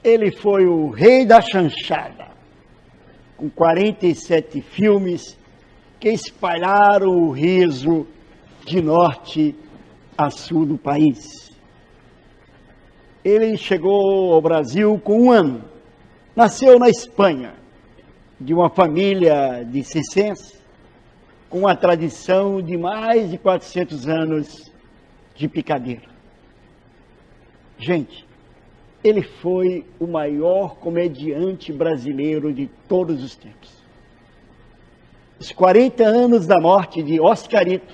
Ele foi o rei da chanchada, com 47 filmes que espalharam o riso de norte a sul do país. Ele chegou ao Brasil com 1 ano. Nasceu na Espanha, de uma família de circenses, com uma tradição de mais de 400 anos de picadeira. Gente, ele foi o maior comediante brasileiro de todos os tempos. Os 40 anos da morte de Oscarito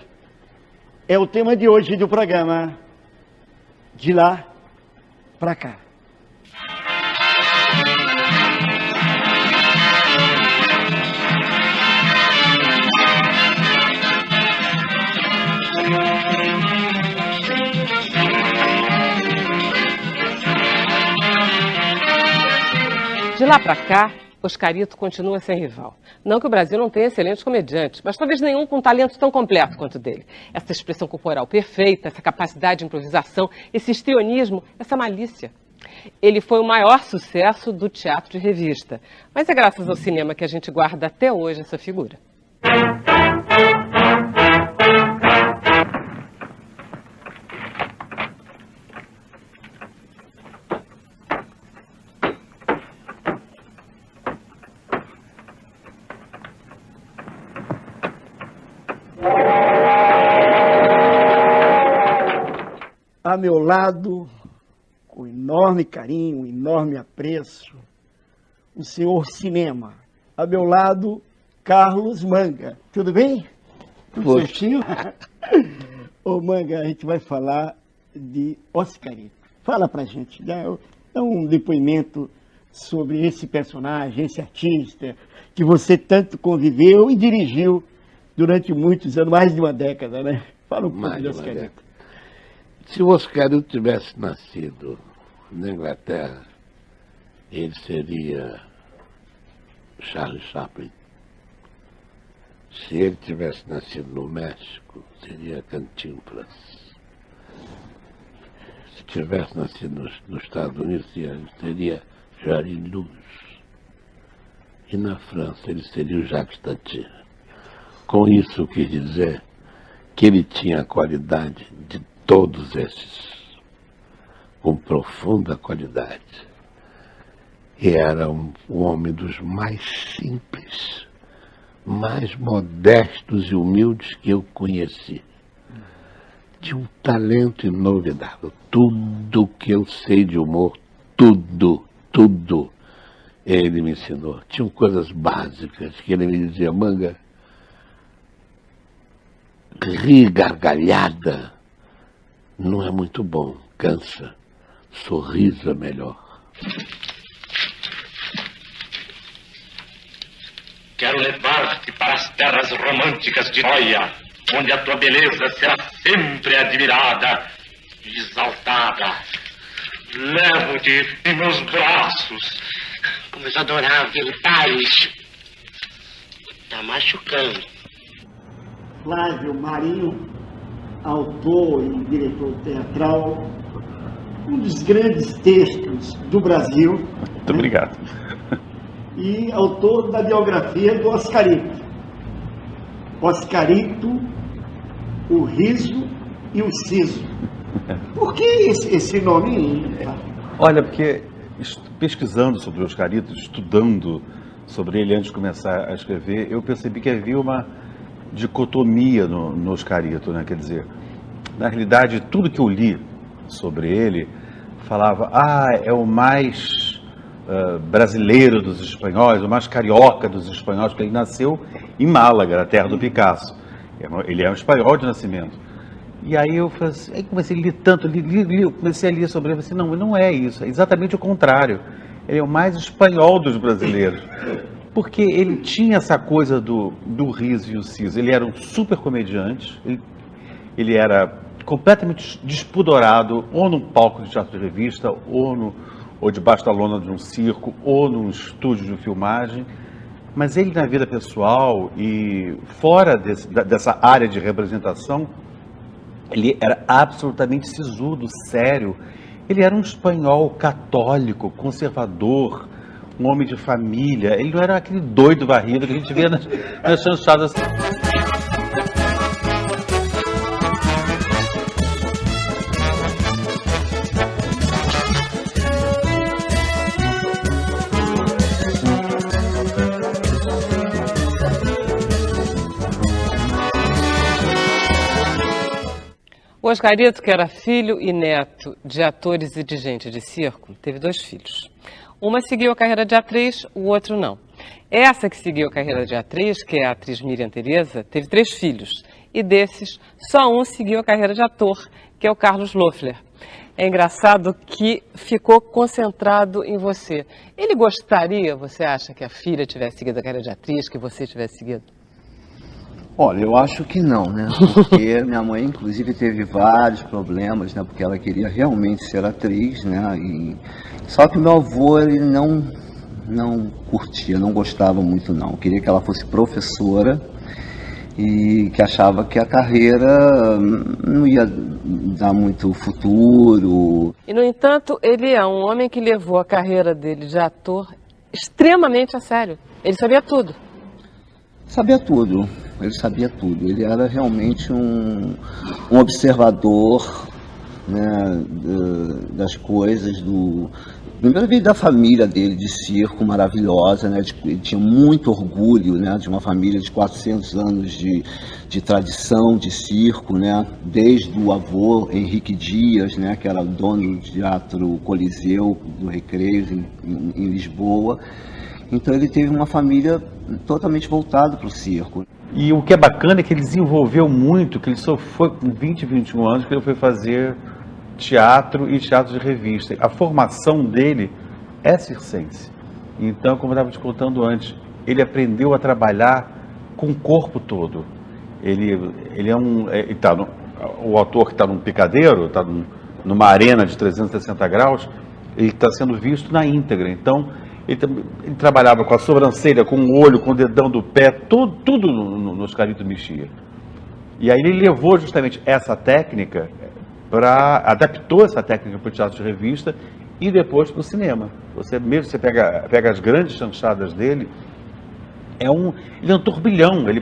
é o tema de hoje do programa De Lá Pra Cá. De lá pra cá, Oscarito continua sem rival. Não que o Brasil não tenha excelentes comediantes, mas talvez nenhum com talento tão completo quanto o dele. Essa expressão corporal perfeita, essa capacidade de improvisação, esse histrionismo, essa malícia. Ele foi o maior sucesso do teatro de revista, mas é graças ao cinema que a gente guarda até hoje essa figura. A meu lado, com enorme carinho, enorme apreço, o senhor Cinema. A meu lado, Carlos Manga. Tudo bem? Tudo certinho? Ô Manga, a gente vai falar de Oscarito. Fala pra gente, dá um depoimento sobre esse personagem, esse artista, que você tanto conviveu e dirigiu durante muitos anos, mais de uma década, né? Fala um pouco de Oscarito. Se o Oscarito tivesse nascido na Inglaterra, ele seria Charlie Chaplin. Se ele tivesse nascido no México, seria Cantinflas. Se tivesse nascido nos Estados Unidos, seria Jarin Luz. E na França, ele seria o Jacques Tati. Com isso, eu quis dizer que ele tinha a qualidade de todos esses, com profunda qualidade. E era um homem dos mais simples, mais modestos e humildes que eu conheci. Tinha um talento inovidável. Tudo que eu sei de humor, tudo, ele me ensinou. Tinham coisas básicas que ele me dizia: Manga, rir gargalhada não é muito bom, cansa. Sorriso é melhor. Quero levar-te para as terras românticas de Troia, onde a tua beleza será sempre admirada e exaltada. Levo-te em meus braços. Como eu adorava aquele país. Tá machucando. Flávio Marinho, autor e diretor teatral, um dos grandes textos do Brasil. Muito obrigado. E autor da biografia do Oscarito. Oscarito, o riso e o siso. Por que esse nome? Olha, porque pesquisando sobre o Oscarito, estudando sobre ele antes de começar a escrever, eu percebi que havia uma dicotomia no Oscarito, né? Quer dizer, na realidade, tudo que eu li sobre ele falava: é o mais brasileiro dos espanhóis, o mais carioca dos espanhóis, porque ele nasceu em Málaga, na terra do Picasso. Ele é um espanhol de nascimento. E aí eu falei assim, aí comecei a ler tanto, comecei a ler sobre ele, eu falei assim, não é isso, é exatamente o contrário. Ele é o mais espanhol dos brasileiros. Porque ele tinha essa coisa do riso e o siso. Ele era um super comediante, ele era completamente despudorado, ou num palco de teatro de revista, ou debaixo da lona de um circo, ou num estúdio de filmagem. Mas ele, na vida pessoal e fora dessa área de representação, ele era absolutamente sisudo, sério. Ele era um espanhol católico, conservador, um homem de família. Ele não era aquele doido varrido que a gente vê nas chanchadas. O Oscarito, que era filho e neto de atores e de gente de circo, teve 2 filhos. Uma seguiu a carreira de atriz, o outro não. Essa que seguiu a carreira de atriz, que é a atriz Miriam Tereza, teve 3 filhos. E desses, só um seguiu a carreira de ator, que é o Carlos Loeffler. É engraçado que ficou concentrado em você. Ele gostaria, você acha, que a filha tivesse seguido a carreira de atriz, que você tivesse seguido? Olha, eu acho que não, né? Porque minha mãe, inclusive, teve vários problemas, né? Porque ela queria realmente ser atriz, né? Só que meu avô, ele não curtia, não gostava muito, não. Queria que ela fosse professora e que achava que a carreira não ia dar muito futuro. E, no entanto, ele é um homem que levou a carreira dele de ator extremamente a sério. Ele sabia tudo. Sabia tudo. Ele sabia tudo. Ele era realmente um observador, né, das coisas, primeiro da família dele, de circo, maravilhosa, né? Ele tinha muito orgulho, né, de uma família de 400 anos de tradição de circo, né? Desde o avô Henrique Dias, né, que era dono do Teatro Coliseu do Recreio em Lisboa. Então ele teve uma família totalmente voltada para o circo. E o que é bacana é que ele desenvolveu muito, que ele só foi com 20, 21 anos que ele foi fazer teatro e teatro de revista. A formação dele é circense. Então, como eu estava te contando antes, ele aprendeu a trabalhar com o corpo todo. Ele é o ator que está num picadeiro, está numa arena de 360 graus, ele está sendo visto na íntegra. Então, ele trabalhava com a sobrancelha, com o olho, com o dedão do pé, tudo no Oscarito mexia. E aí ele levou justamente essa técnica, adaptou essa técnica para o teatro de revista e depois para o cinema. Você pega as grandes chanchadas dele, ele é um turbilhão, ele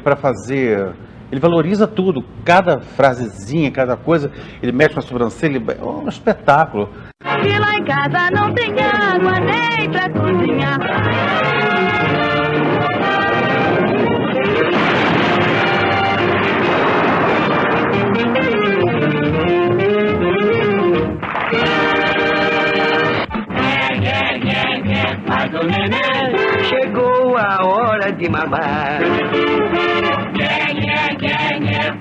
valoriza tudo, cada frasezinha, cada coisa, ele mexe com a sobrancelha, é um espetáculo. E lá em casa não tem água nem pra cozinhar. Mas o neném chegou a hora de mamar.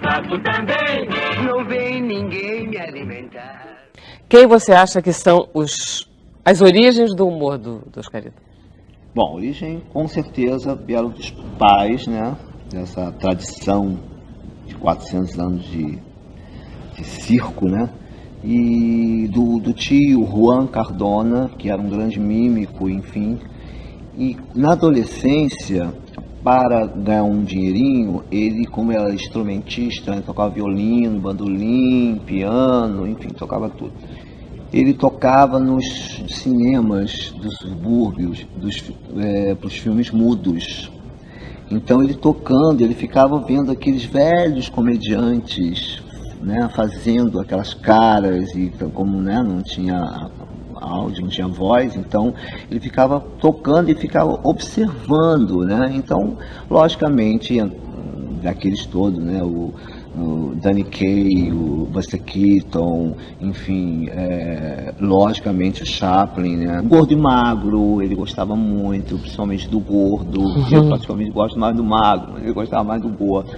Papo também, não vem ninguém me alimentar. Quem você acha que são as origens do humor do Oscarito? Bom, a origem, com certeza, vieram dos pais, né? Dessa tradição de 400 anos de circo, né? E do tio Juan Cardona, que era um grande mímico, enfim. E na adolescência, para ganhar um dinheirinho, ele, como era instrumentista, né, tocava violino, bandolim, piano, enfim, tocava tudo. Ele tocava nos cinemas dos subúrbios, para os filmes mudos. Então ele tocando, ele ficava vendo aqueles velhos comediantes, né, fazendo aquelas caras, e como, né, não tinha áudio, não tinha voz, então ele ficava tocando e ficava observando, né? Então, logicamente, daqueles todos, né, o Danny Kaye, o Buster Keaton, enfim, logicamente o Chaplin, né? Gordo e magro, ele gostava muito, principalmente do gordo. Eu praticamente gosto mais do magro, mas ele gostava mais do gordo.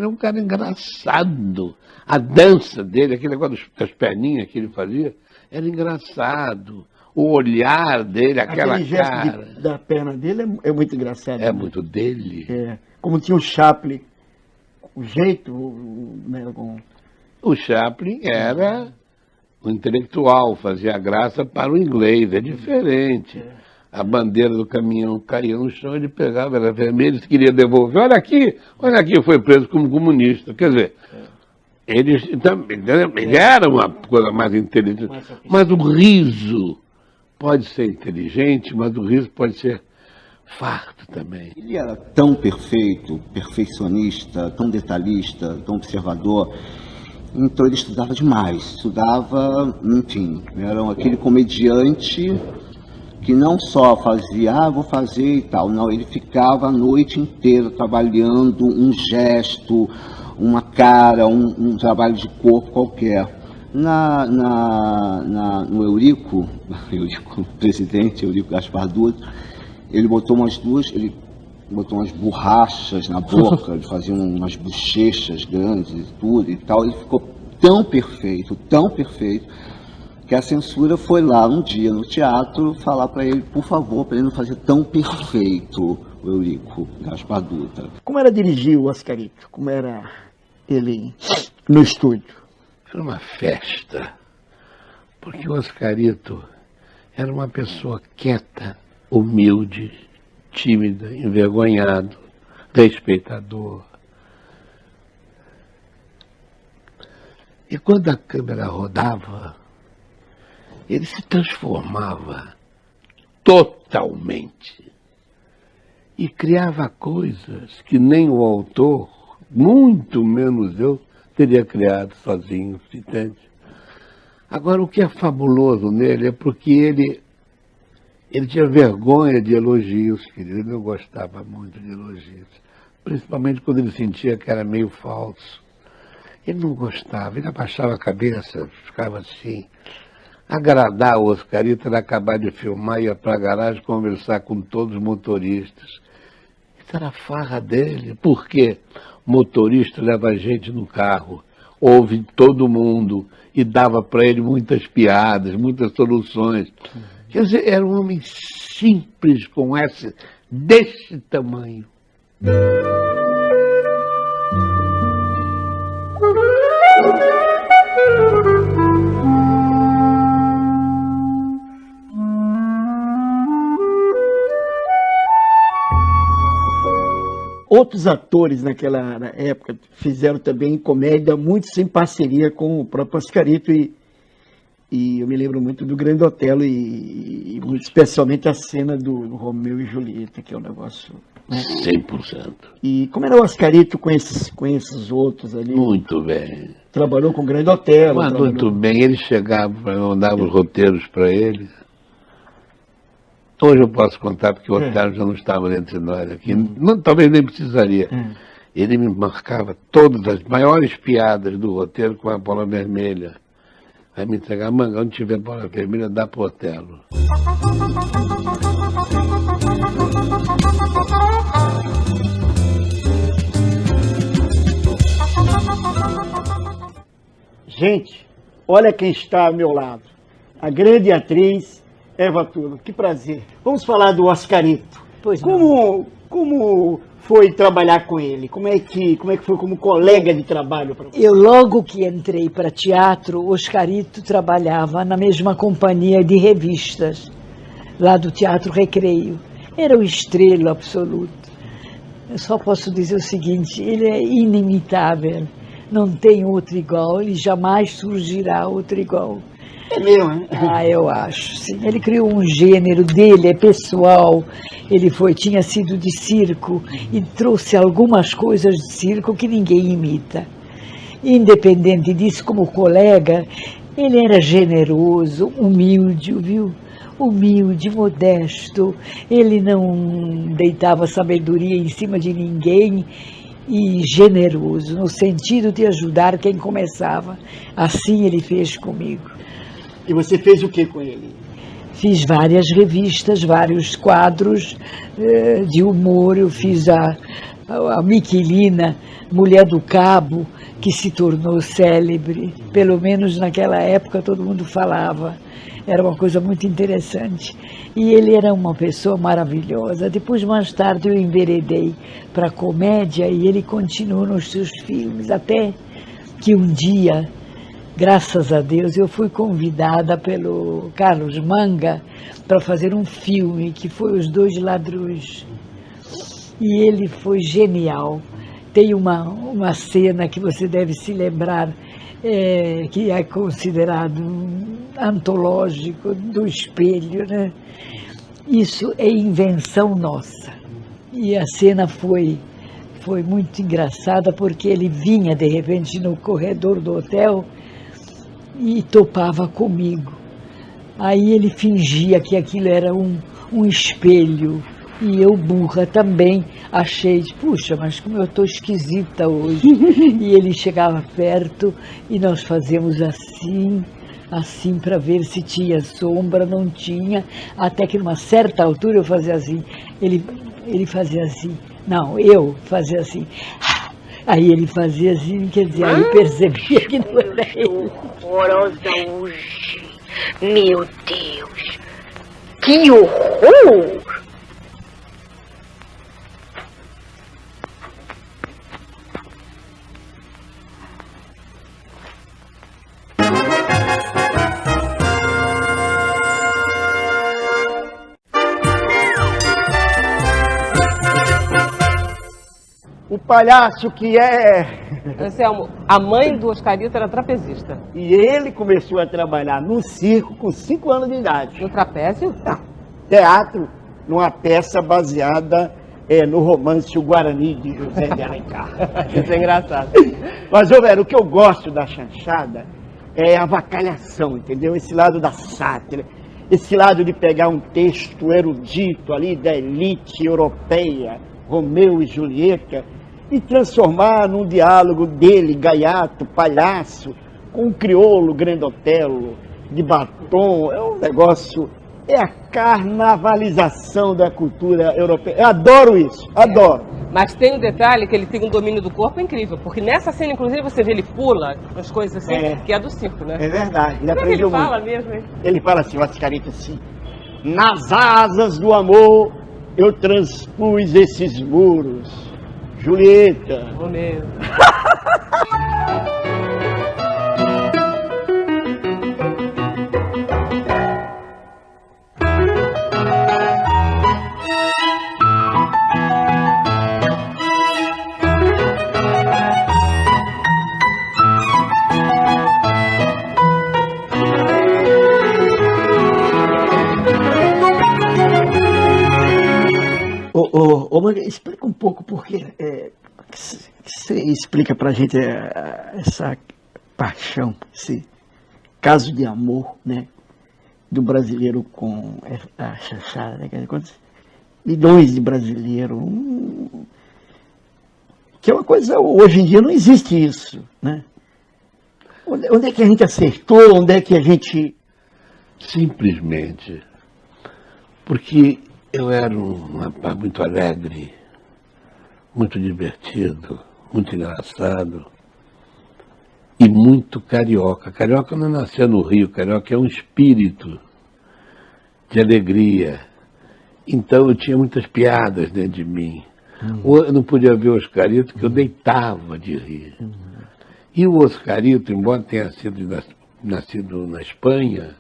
Um cara engraçado. A dança dele, aquele negócio das perninhas que ele fazia, era engraçado. o olhar dele, aquela Aquele gesto cara. da perna dele é muito engraçado. É muito dele. É, como tinha o Chaplin, o jeito, né, O Chaplin era o intelectual, fazia graça para o inglês, é diferente. A bandeira do caminhão caía no chão, ele pegava, era vermelho, ele queria devolver. Olha aqui, foi preso como comunista. Quer dizer, ele era uma coisa mais inteligente. Mas o riso pode ser inteligente, mas o riso pode ser farto também. Ele era tão perfeito, perfeccionista, tão detalhista, tão observador. Então ele estudava demais, enfim, era aquele comediante que não só fazia, vou fazer e tal, não, ele ficava a noite inteira trabalhando um gesto, uma cara, um trabalho de corpo qualquer. No Eurico, presidente Eurico Gaspar Dutra, ele botou umas borrachas na boca, ele fazia umas bochechas grandes e tudo e tal. Ele ficou tão perfeito, que a censura foi lá um dia no teatro falar para ele, por favor, para ele não fazer tão perfeito o Eurico Gaspar Dutra. Como era dirigir o Oscarito? Como era ele no estúdio? Era uma festa, porque o Oscarito era uma pessoa quieta, humilde, tímida, envergonhado, respeitador. E quando a câmera rodava, ele se transformava totalmente e criava coisas que nem o autor, muito menos eu, teria criado sozinho, entende? Agora, o que é fabuloso nele é porque ele tinha vergonha de elogios, querido. Ele não gostava muito de elogios, principalmente quando ele sentia que era meio falso. Ele não gostava, ele abaixava a cabeça, ficava assim. Agradar o Oscarito era acabar de filmar, ia para a garagem conversar com todos os motoristas. Isso era a farra dele. Por quê? O motorista leva a gente no carro, ouve todo mundo e dava para ele muitas piadas, muitas soluções. Quer dizer, era um homem simples, desse tamanho. Outros atores naquela época fizeram também comédia, muitos em parceria com o próprio Oscarito, e eu me lembro muito do Grande Otelo e muito especialmente a cena do Romeu e Julieta, que é um negócio... Né? 100%. E como era o Oscarito com esses outros ali? Muito bem. Trabalhou com o Grande Otelo. Mas muito bem, ele chegava, eu dava os roteiros para ele. Hoje eu posso contar, porque o Otelo já não estava entre nós aqui. Não, talvez nem precisaria. Ele me marcava todas as maiores piadas do roteiro com a bola vermelha. Vai me entregar, manga, onde tiver bola vermelha, dá pro Otelo. Gente, olha quem está ao meu lado. A grande atriz Eva Tula. Que prazer. Vamos falar do Oscarito. Pois não. Como foi trabalhar com ele? Como é que foi como colega de trabalho para você? Eu, logo que entrei para teatro, o Oscarito trabalhava na mesma companhia de revistas, lá do Teatro Recreio. Era o estrela absoluto. Eu só posso dizer o seguinte, ele é inimitável. Não tem outro igual, e jamais surgirá outro igual. É mesmo, né? Eu acho, sim. Ele criou um gênero dele, é pessoal. Ele tinha sido de circo e trouxe algumas coisas de circo que ninguém imita. Independente disso, como colega, ele era generoso, humilde, viu? Humilde, modesto. Ele não deitava sabedoria em cima de ninguém. E generoso, no sentido de ajudar quem começava. Assim ele fez comigo. E você fez o que com ele? Fiz várias revistas, vários quadros de humor. Eu fiz a Miquelina, Mulher do Cabo, que se tornou célebre. Pelo menos naquela época todo mundo falava. Era uma coisa muito interessante. E ele era uma pessoa maravilhosa. Depois, mais tarde, eu enveredei para a comédia e ele continuou nos seus filmes, até que um dia, graças a Deus, eu fui convidada pelo Carlos Manga para fazer um filme que foi Os Dois Ladrões. E ele foi genial. Tem uma cena que você deve se lembrar, que é considerado antológico, do espelho, né? Isso é invenção nossa. E a cena foi muito engraçada, porque ele vinha, de repente, no corredor do hotel e topava comigo. Aí ele fingia que aquilo era um espelho. E eu, burra, também achei, puxa, mas como eu estou esquisita hoje. E ele chegava perto e nós fazíamos assim para ver se tinha sombra, não tinha. Até que numa certa altura eu fazia assim, ele fazia assim, não, eu fazia assim. Aí ele fazia assim, quer dizer, aí percebia que não era ele. Horrorosa hoje, meu Deus, que horror! O palhaço que é... Anselmo, a mãe do Oscarito era trapezista. E ele começou a trabalhar no circo com 5 anos de idade. No trapézio? Não, teatro, numa peça baseada no romance O Guarani, de José de Alencar. Isso é engraçado. Mas, ô, velho, o que eu gosto da chanchada é a avacalhação, entendeu? Esse lado da sátira, esse lado de pegar um texto erudito ali da elite europeia, Romeu e Julieta, e transformar num diálogo dele, gaiato, palhaço, com um crioulo grandotelo, de batom. É um negócio, é a carnavalização da cultura europeia. Eu adoro isso, adoro. Mas tem um detalhe, que ele tem um domínio do corpo incrível, porque nessa cena, inclusive, você vê ele pula, as coisas assim, que é do circo, né? É verdade, ele Como aprendeu é que ele fala muito. mesmo, hein? Ele fala assim, o Oscarito assim, nas asas do amor eu transpus esses muros. Julieta. Romeu. Ô, Manga, explica um pouco porque você explica pra gente essa paixão, esse caso de amor, né, do brasileiro com a chanchada, né, quantos milhões de brasileiros, que é uma coisa, hoje em dia não existe isso, né? Onde é que a gente acertou, onde é que a gente... Simplesmente porque eu era um rapaz muito alegre, muito divertido, muito engraçado e muito carioca. Carioca não nasceu no Rio, carioca é um espírito de alegria. Então eu tinha muitas piadas dentro de mim. Eu não podia ver o Oscarito, que eu deitava de rir. E o Oscarito, embora tenha sido nascido na Espanha,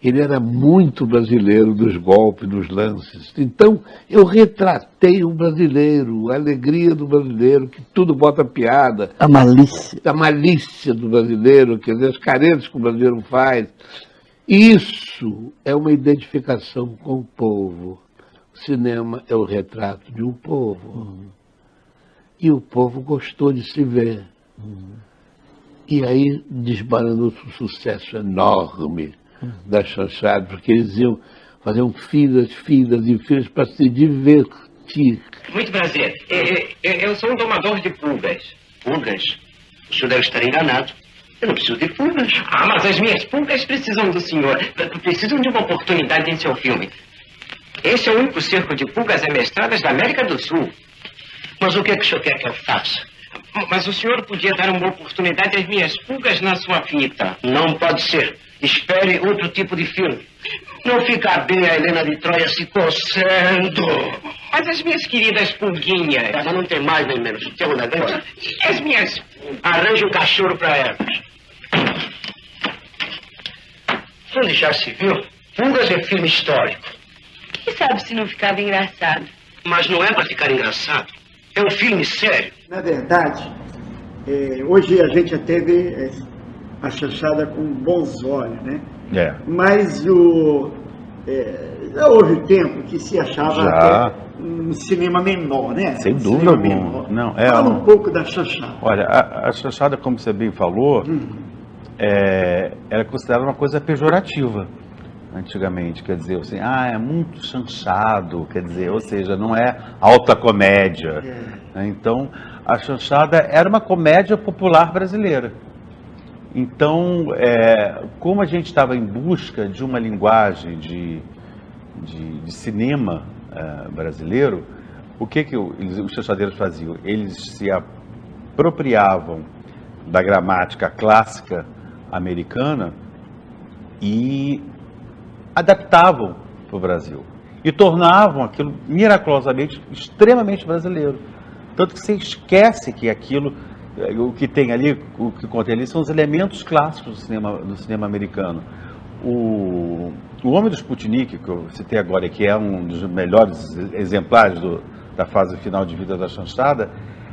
ele era muito brasileiro dos golpes, dos lances. Então, eu retratei o brasileiro, a alegria do brasileiro, que tudo bota piada. A malícia. A malícia do brasileiro, quer dizer, as caretas que o brasileiro faz. Isso é uma identificação com o povo. O cinema é o retrato de um povo. E o povo gostou de se ver. E aí desbaranou-se um sucesso enorme da chanchada, porque eles iam fazer filas e filas para se divertir. Muito prazer. Eu sou um domador de pulgas. Pulgas? O senhor deve estar enganado. Eu não preciso de pulgas. Ah, mas as minhas pulgas precisam do senhor. Precisam de uma oportunidade em seu filme. Esse é o único circo de pulgas amestradas da América do Sul. Mas o que é que o senhor quer que eu faça? Mas o senhor podia dar uma oportunidade às minhas pulgas na sua fita. Não pode ser. Espere outro tipo de filme. Não fica bem a Helena de Troia se coçando. Mas as minhas queridas pulguinhas... Ela não tem mais nem menos. Tem uma grande. As minhas... Arranje um cachorro para elas. Onde já se viu? Pulgas é filme histórico. Quem sabe se não ficava engraçado? Mas não é para ficar engraçado. É um filme sério. Na verdade, hoje a gente até vê a chanchada com bons olhos, né? Mas já houve tempo que se achava até um cinema menor, né? Sem dúvida alguma. Não, fala um pouco da chanchada. Olha, a chanchada, como você bem falou, era considerada uma coisa pejorativa antigamente, quer dizer, assim, é muito chanchado, quer dizer, ou seja, não é alta comédia. Então, a chanchada era uma comédia popular brasileira. Então, como a gente estava em busca de uma linguagem de cinema brasileiro, o que os chanchadeiros faziam? Eles se apropriavam da gramática clássica americana e adaptavam para o Brasil. E tornavam aquilo miraculosamente extremamente brasileiro. Tanto que você esquece que aquilo, o que tem ali, o que contém ali, são os elementos clássicos do cinema americano. O Homem do Sputnik, que eu citei agora, que é um dos melhores exemplares da fase final de vida da chanchada,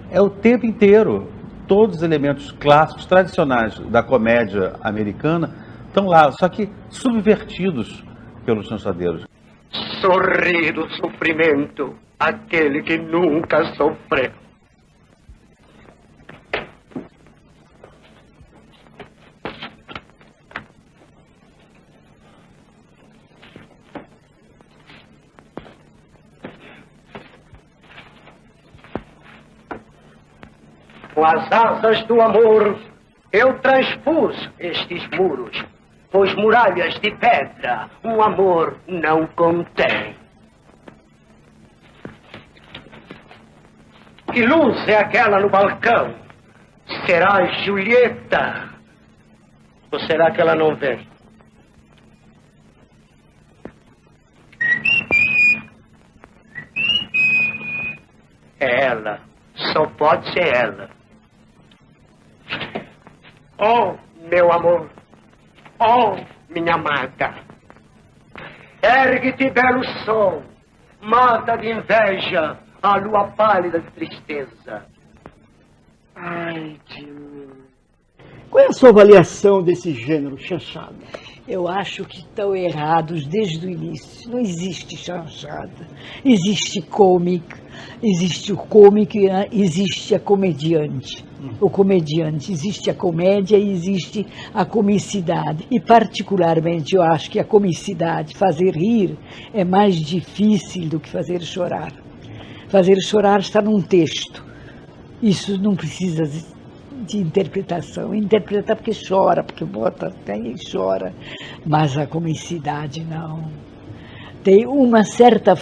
é o tempo inteiro. Todos os elementos clássicos, tradicionais da comédia americana estão lá, só que subvertidos pelos chanchadeiros. Sorri do sofrimento, aquele que nunca sofreu. Com as asas do amor, eu transpus estes muros, pois muralhas de pedra um amor não contém. Que luz é aquela no balcão? Será Julieta? Ou será que ela não vem? É ela. Só pode ser ela. Oh, meu amor. Oh, minha amada. Ergue-te, belo sol. Mata de inveja a lua pálida de tristeza. Ai, de mim. Qual é a sua avaliação desse gênero, chanchada? Eu acho que estão errados desde o início. Não existe chanchada. Existe cômico, existe o cômico e existe a comediante. O comediante, existe a comédia e existe a comicidade. E particularmente eu acho que a comicidade, fazer rir, é mais difícil do que fazer chorar. Fazer chorar está num texto. Isso não precisa de interpretação. Interpreta porque chora, porque bota até e chora. Mas a comicidade não. Tem uma certa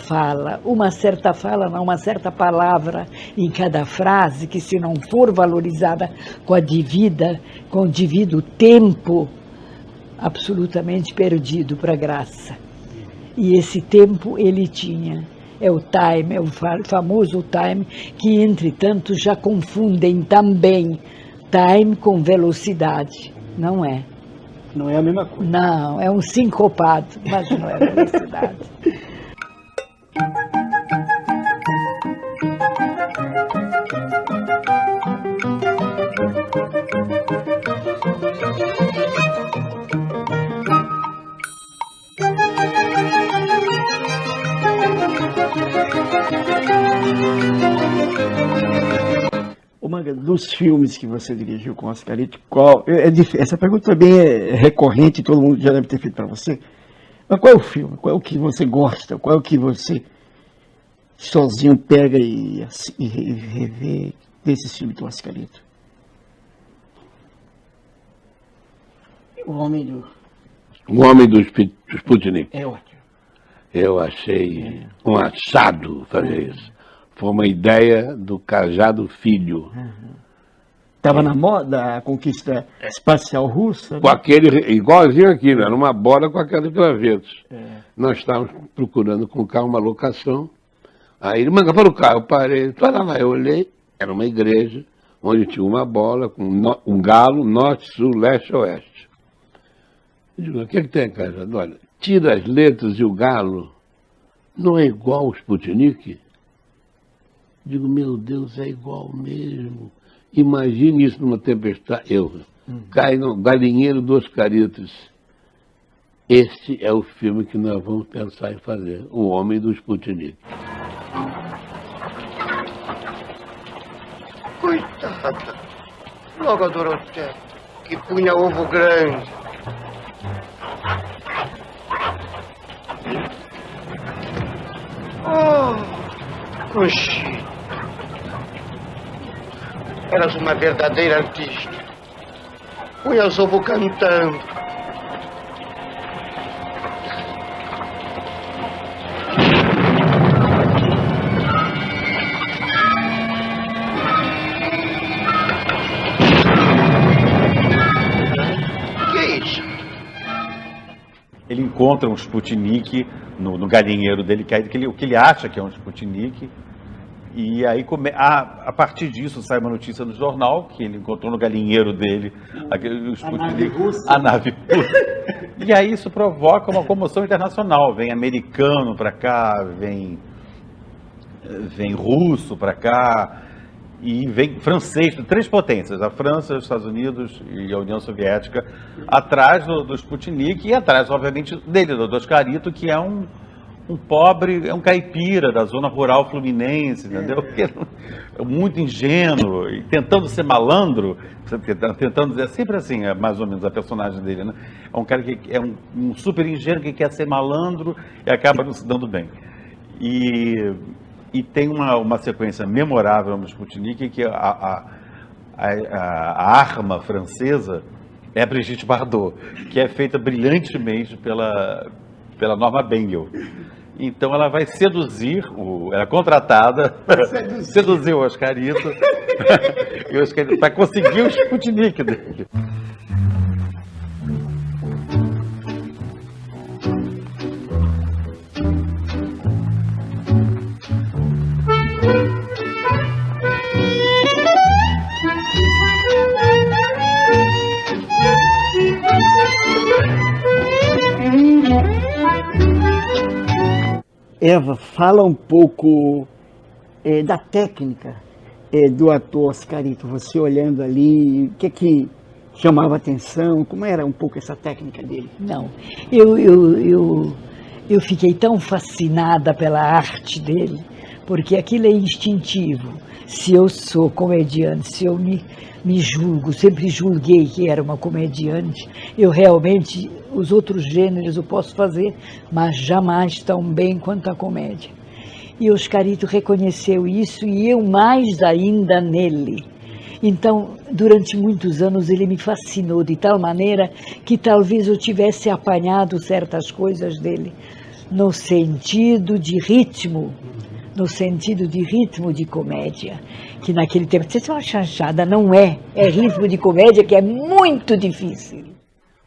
palavra em cada frase que, se não for valorizada com o devido tempo, absolutamente perdido para a graça. E esse tempo ele tinha. É o time, é o famoso time, que, entretanto, já confundem também time com velocidade. Não é. Não é a mesma coisa. Não, é um sincopado, mas não é velocidade. Manga, dos filmes que você dirigiu com Oscarito, essa pergunta também é recorrente, todo mundo já deve ter feito para você. Mas qual é o filme? Qual é o que você gosta? Qual é o que você sozinho pega e revê desse filme do Oscarito? O Homem do Sputnik. É ótimo. Eu achei um achado fazer isso. Foi uma ideia do Cajado Filho, Estava na moda a conquista espacial russa? Com aquele, igualzinho aqui, né? Era uma bola com aqueles gravetos. Nós estávamos procurando com o carro uma locação. Aí ele, Manga, para o carro, eu parei. Olha lá, eu olhei, era uma igreja, onde tinha uma bola com um galo, norte, sul, leste e oeste. Eu digo, o que tem, cara? Olha, tira as letras e o galo, não é igual ao Sputnik? Digo, meu Deus, é igual mesmo. Imagine isso numa tempestade. Cai no Galinheiro dos Caritas. Este é o filme que nós vamos pensar em fazer, O Homem do Sputnik. Coitada. Logo a Doroteia, que punha ovo grande. Oh, Conchita. Eras uma verdadeira artista. Punha os ovos cantando. Ele encontra um Sputnik no galinheiro dele, o que ele acha que é um Sputnik, e aí a partir disso sai uma notícia no jornal que ele encontrou no galinheiro dele o Sputnik, a nave russa. E aí isso provoca uma comoção internacional, vem americano para cá, vem russo para cá, e vem francês, três potências, a França, os Estados Unidos e a União Soviética, atrás do Sputnik e atrás, obviamente, dele, do Oscarito, que é um pobre, é um caipira da zona rural fluminense, entendeu? Que é muito ingênuo e tentando ser malandro, tentando dizer, sempre assim, é mais ou menos a personagem dele, né? É um cara que é um super ingênuo que quer ser malandro e acaba não se dando bem. E tem uma sequência memorável no Sputnik, que a arma francesa é a Brigitte Bardot, que é feita brilhantemente pela Norma Bengel. Então ela vai seduzir, ela é contratada para seduzir o Oscarito, e o Oscarito para conseguir o Sputnik dele. Eva, fala um pouco da técnica do ator Oscarito. Você olhando ali, o que chamava atenção? Como era um pouco essa técnica dele? Não, eu fiquei tão fascinada pela arte dele, porque aquilo é instintivo. Se eu sou comediante, se eu me julgo, sempre julguei que era uma comediante, eu realmente, os outros gêneros eu posso fazer, mas jamais tão bem quanto a comédia. E o Oscarito reconheceu isso e eu mais ainda nele. Então, durante muitos anos ele me fascinou de tal maneira que talvez eu tivesse apanhado certas coisas dele, no sentido de ritmo de comédia, que naquele tempo, você é uma chanchada, não é ritmo de comédia que é muito difícil.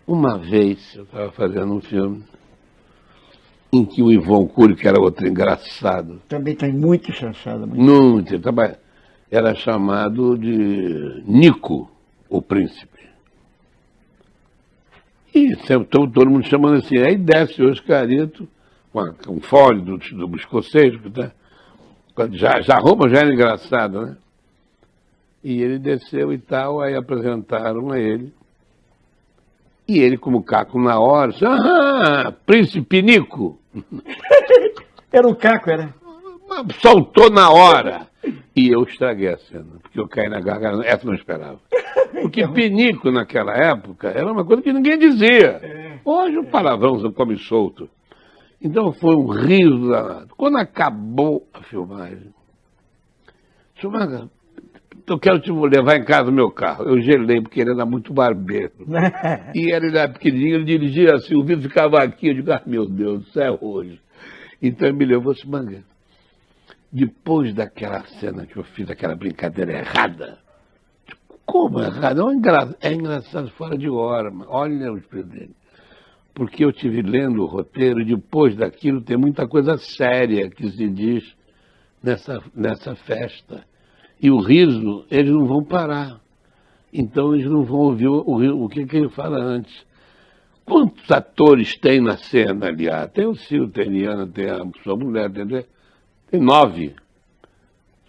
Uma vez eu estava fazendo um filme em que o Ivon Cury, que era outro engraçado. Também tem muito chanchada. Muito, era chamado de Nico, o Príncipe. E sempre todo mundo chamando assim, aí desce o Oscarito, com um fole do escocês, tá? Já a roupa já era engraçada, né? E ele desceu e tal, aí apresentaram a ele. E ele, como caco na hora, disse, Príncipe Nico. Era um caco, era? Soltou na hora. E eu estraguei a cena, porque eu caí na garganta, essa não esperava. Porque pinico naquela época era uma coisa que ninguém dizia. Hoje o palavrão você come solto. Então foi um riso danado. Quando acabou a filmagem, eu quero te levar em casa o meu carro. Eu gelei, porque ele era muito barbeiro. E ele era pequenininho, ele dirigia assim, o vidro ficava aqui. Eu digo, meu Deus, isso é hoje. Então ele me levou assim, Manga. Depois daquela cena que eu fiz, aquela brincadeira errada, Como é errado? É engraçado fora de hora. Olha os presentes. Porque eu estive lendo o roteiro e depois daquilo tem muita coisa séria que se diz nessa festa. E o riso, eles não vão parar. Então eles não vão ouvir o que ele fala antes. Quantos atores tem na cena ali? Tem o Ciro Teriana, tem a sua mulher, tem 9.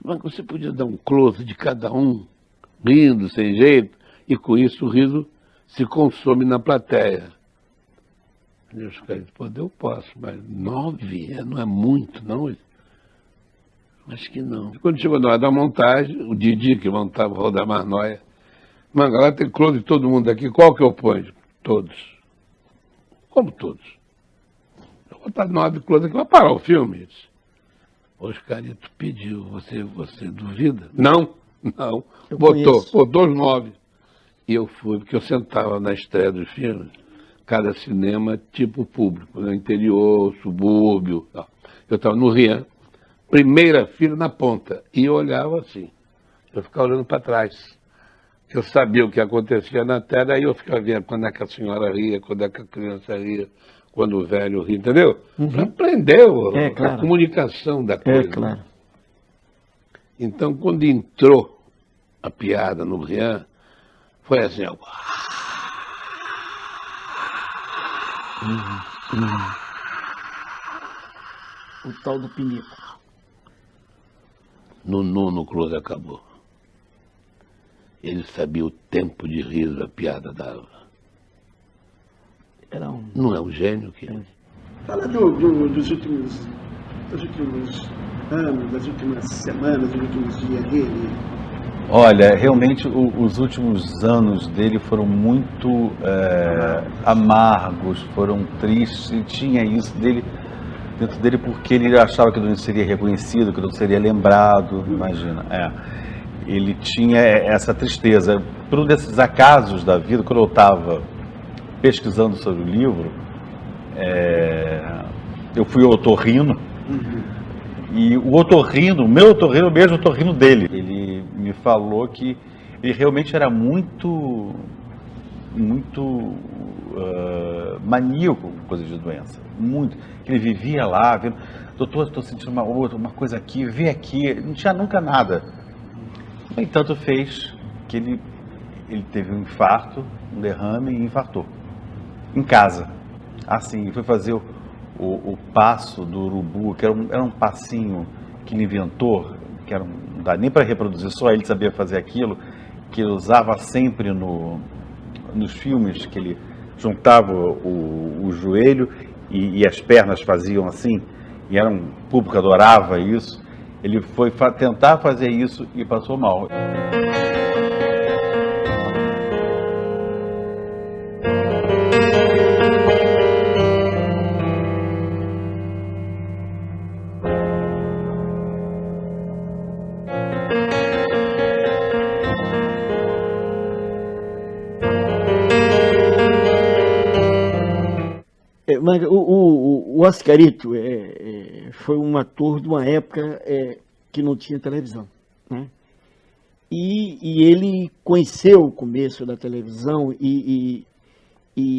Mas você podia dar um close de cada um, rindo, sem jeito, e com isso o riso se consome na plateia. E os caras, pô, eu posso, mas 9 não é muito, não? Acho que não. Quando chegou na hora da montagem, o Didi, que montava o Rodamar Noia, mas agora tem close de todo mundo aqui, qual que eu ponho? Todos. Como todos? Eu vou botar 9 close aqui, vai parar o filme. O Oscarito pediu, você duvida? Não. Botou os 9. E eu fui, porque eu sentava na estreia dos filmes, cada cinema tipo público, no interior, subúrbio, tal. Eu estava no Rian, primeira fila na ponta, e eu olhava assim, eu ficava olhando para trás. Eu sabia o que acontecia na tela, aí eu ficava vendo quando é que a senhora ria, quando é que a criança ria, quando o velho ria, entendeu? Para aprender a comunicação da coisa. Claro. Então, quando entrou a piada no Rian, foi assim, ó. O tal do pinico. No nono close acabou. Ele sabia o tempo de riso a piada dava. Não é um gênio que... Fala dos últimos anos, das últimas semanas, dos últimos dias dele. Olha, realmente os últimos anos dele foram muito amargos, foram tristes, e tinha isso dentro dele porque ele achava que não seria reconhecido, que não seria lembrado, imagina. Ele tinha essa tristeza. Por um desses acasos da vida, quando eu estava pesquisando sobre o livro, eu fui ao otorrino, e o otorrino, o meu otorrino, o mesmo otorrino dele, ele me falou que ele realmente era muito maníaco com coisa de doença, muito. Ele vivia lá, vendo, doutor, estou sentindo uma coisa aqui, vê aqui, não tinha nunca nada. No entanto, fez que ele teve um infarto, um derrame e infartou. Em casa. Assim, foi fazer o passo do urubu, que era um passinho que ele inventou, que não dá nem para reproduzir, só ele sabia fazer aquilo, que ele usava sempre nos filmes, que ele juntava o joelho e as pernas faziam assim, e era um público que adorava isso. Ele foi tentar fazer isso e passou mal. Mas o Oscarito foi um ator de uma época que não tinha televisão, né? E ele conheceu o começo da televisão e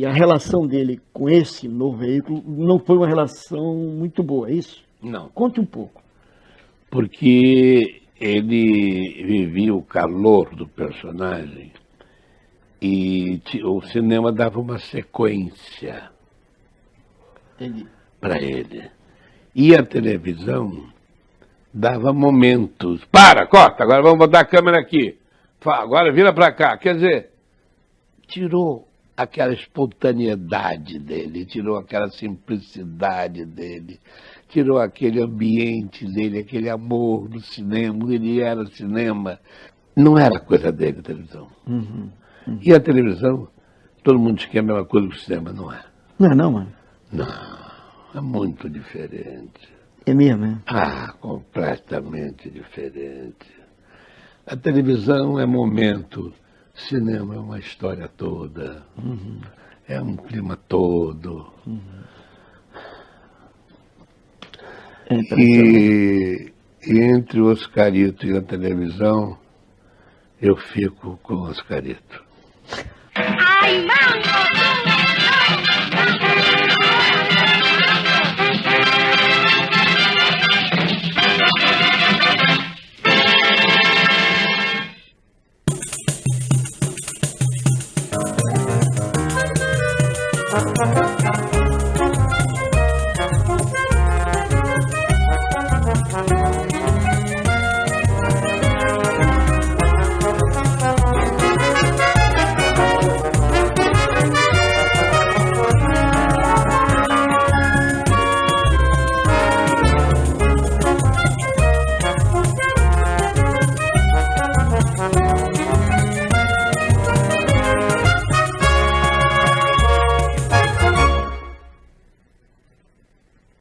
a relação dele com esse novo veículo não foi uma relação muito boa, é isso? Não. Conte um pouco. Porque ele vivia o calor do personagem e o cinema dava uma sequência para ele. E a televisão dava momentos. Corta, agora vamos botar a câmera aqui. Agora vira para cá. Quer dizer, tirou aquela espontaneidade dele, tirou aquela simplicidade dele, tirou aquele ambiente dele, aquele amor do cinema. Ele era cinema. Não era coisa dele a televisão. E a televisão, todo mundo diz que é a mesma coisa que o cinema, não é? Não é não, mano? Não, é muito diferente. É mesmo, né? Completamente diferente. A televisão é momento, cinema é uma história toda, é um clima todo. E entre o Oscarito e a televisão, eu fico com Oscarito.